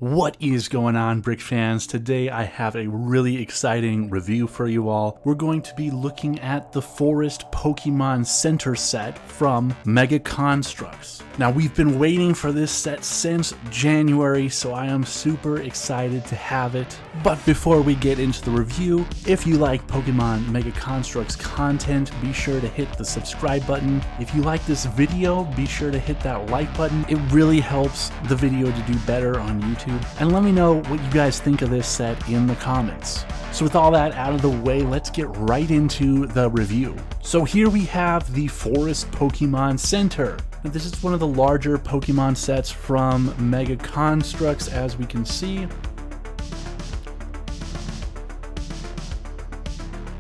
What is going on, Brick fans? Today I have a really exciting review for you all. We're going to be looking at the Forest Pokémon Center set from Mega Construx. Now, we've been waiting for this set since January, so I am super excited to have it. But before we get into the review, if you like Pokemon Mega Construx content, be sure to hit the subscribe button. If you like this video, be sure to hit that like button. It really helps the video to do better on YouTube. And let me know what you guys think of this set in the comments. So with all that out of the way, let's get right into the review. So here we have the Forest Pokémon Center. Now, this is one of the larger Pokemon sets from Mega Construx, as we can see.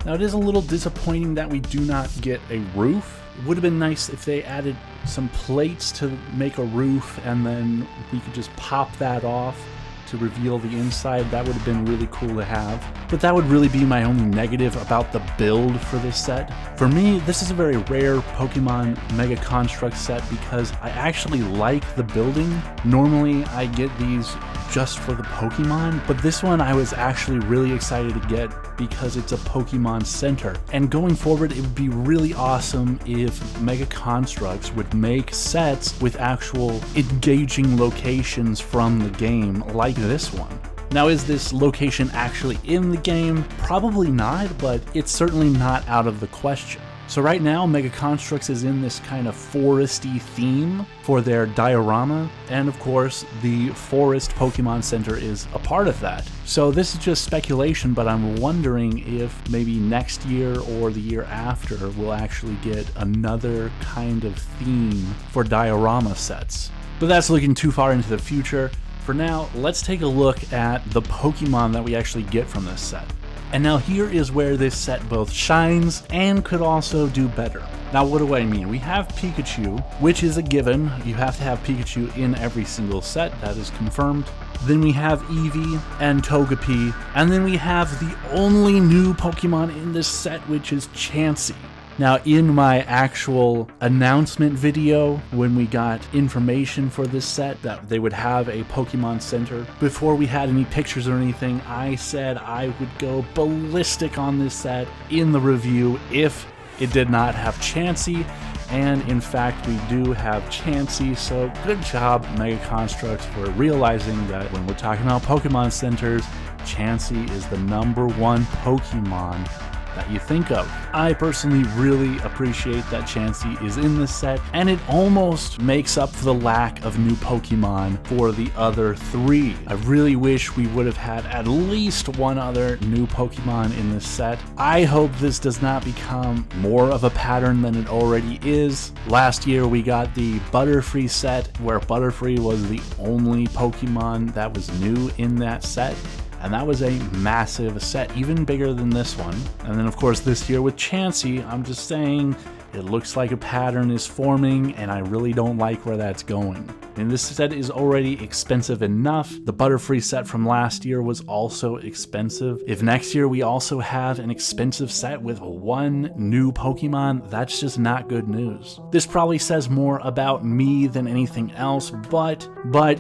Now, it is a little disappointing that we do not get a roof. It would have been nice if they added some plates to make a roof and then we could just pop that off to reveal the inside. That would have been really cool to have. But that would really be my only negative about the build for this set. For me, this is a very rare Pokemon Mega Construx set because I actually like the building. Normally I get these just for the Pokemon, but this one I was actually really excited to get because it's a Pokemon Center. And going forward, it would be really awesome if Mega Construx would make sets with actual engaging locations from the game like this one. Now, is this location actually in the game? Probably not, but it's certainly not out of the question. So right now, Mega Construx is in this kind of foresty theme for their diorama, and of course, the Forest Pokémon Center is a part of that. So this is just speculation, but I'm wondering if maybe next year or the year after we'll actually get another kind of theme for diorama sets. But that's looking too far into the future. For now, let's take a look at the Pokemon that we actually get from this set. And now here is where this set both shines and could also do better. Now, what do I mean? We have Pikachu, which is a given. You have to have Pikachu in every single set, that is confirmed. Then we have Eevee and Togepi, and then we have the only new Pokemon in this set, which is Chansey. Now, in my actual announcement video, when we got information for this set that they would have a Pokemon Center, before we had any pictures or anything, I said I would go ballistic on this set in the review if it did not have Chansey. And in fact, we do have Chansey, so good job, Mega Construx, for realizing that when we're talking about Pokemon Centers, Chansey is the #1 Pokemon that you think of. I personally really appreciate that Chansey is in this set, and it almost makes up for the lack of new Pokemon for the other three. I really wish we would have had at least one other new Pokemon in this set. I hope this does not become more of a pattern than it already is. Last year we got the Butterfree set, where Butterfree was the only Pokemon that was new in that set. And that was a massive set, even bigger than this one. And then of course this year with Chansey, I'm just saying, it looks like a pattern is forming, and I really don't like where that's going. And this set is already expensive enough. The Butterfree set from last year was also expensive. If next year we also have an expensive set with one new Pokemon, that's just not good news. This probably says more about me than anything else, but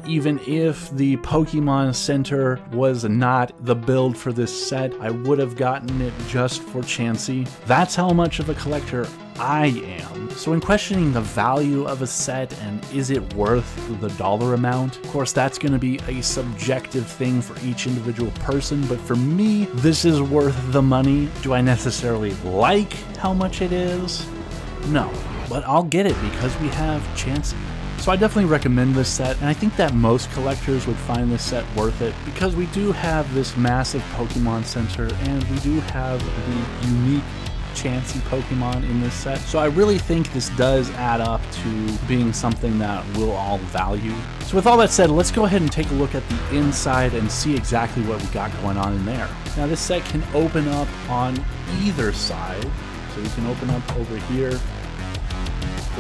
even if the Pokemon Center was not the build for this set, I would have gotten it just for Chansey. That's how much of a collector I am. So in questioning the value of a set and is it worth the dollar amount, of course that's going to be a subjective thing for each individual person, but for me, this is worth the money. Do I necessarily like how much it is? No, but I'll get it because we have Chansey. So I definitely recommend this set, and I think that most collectors would find this set worth it because we do have this massive Pokemon Center and we do have the unique Chansey Pokemon in this set. So I really think this does add up to being something that we'll all value. So with all that said, let's go ahead and take a look at the inside and see exactly what we got going on in there. Now this set can open up on either side. So you can open up over here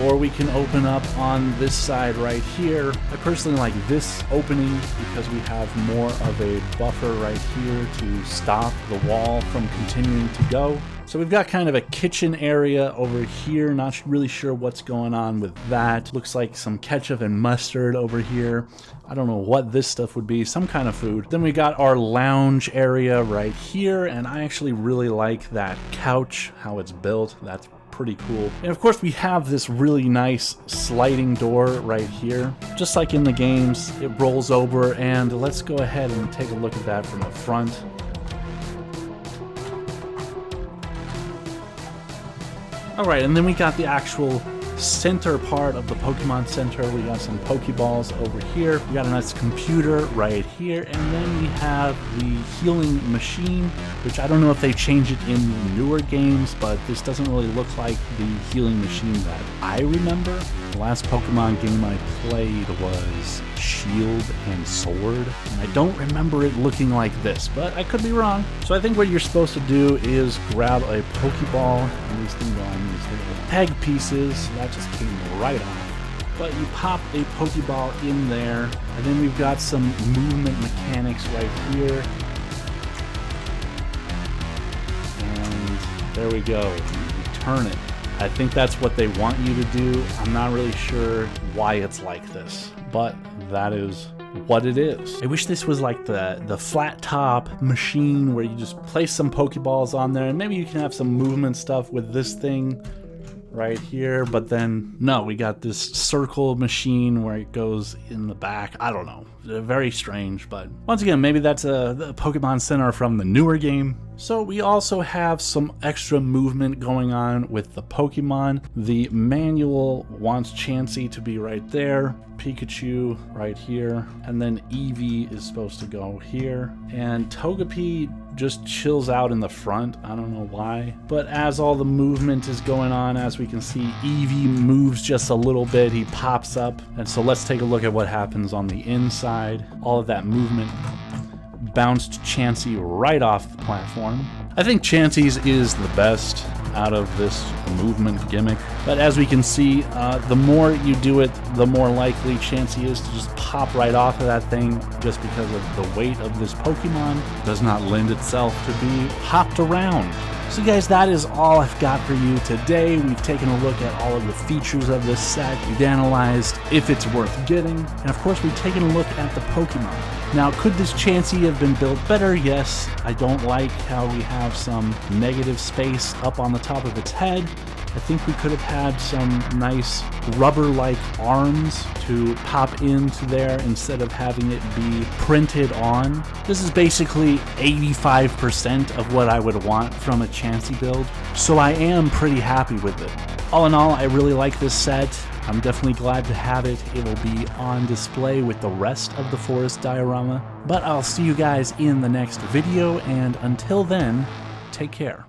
or we can open up on this side right here. I personally like this opening because we have more of a buffer right here to stop the wall from continuing to go. So we've got kind of a kitchen area over here. Not really sure what's going on with that. Looks like some ketchup and mustard over here. I don't know what this stuff would be, some kind of food. Then we got our lounge area right here, and I actually really like that couch, how it's built. That's pretty cool. And of course we have this really nice sliding door right here. Just like in the games, it rolls over, and let's go ahead and take a look at that from the front. Alright, and then we got the actual center part of the Pokemon Center. We got some Pokeballs over here. We got a nice computer right here. And then we have the healing machine, which I don't know if they change it in newer games, but this doesn't really look like the healing machine that I remember. The last Pokemon game I played was Shield and Sword, and I don't remember it looking like this, but I could be wrong. So I think what you're supposed to do is grab a Pokeball, and these things on these little peg pieces. That just came right off. But you pop a Pokeball in there, and then we've got some movement mechanics right here. And there we go. You turn it. I think that's what they want you to do. I'm not really sure why it's like this, but that is what it is. I wish this was like the flat top machine where you just place some Pokeballs on there, and maybe you can have some movement stuff with this thing right here, but then no, we got this circle machine where it goes in the back. I don't know, very strange, but once again, maybe that's the Pokemon Center from the newer game. So we also have some extra movement going on with the Pokemon. The manual wants Chansey to be right there, Pikachu right here, and then Eevee is supposed to go here, and Togepi just chills out in the front. I don't know why, but as all the movement is going on, as we can see, Eevee moves just a little bit, he pops up, and so let's take a look at what happens on the inside. All of that movement bounced Chansey right off the platform. I think Chansey's is the best out of this movement gimmick, but as we can see, the more you do it, the more likely Chansey is to just pop right off of that thing, just because of the weight of this Pokemon does not lend itself to be hopped around. So guys, that is all I've got for you today. We've taken a look at all of the features of this set. We've analyzed if it's worth getting, and of course we've taken a look at the Pokemon. Now, could this Chansey have been built better? Yes. I don't like how we have some negative space up on the top of its head. I think we could have had some nice rubber-like arms to pop into there instead of having it be printed on. This is basically 85% of what I would want from a Chansey build, so I am pretty happy with it. All in all, I really like this set. I'm definitely glad to have it. It will be on display with the rest of the Forest diorama. But I'll see you guys in the next video, and until then, take care.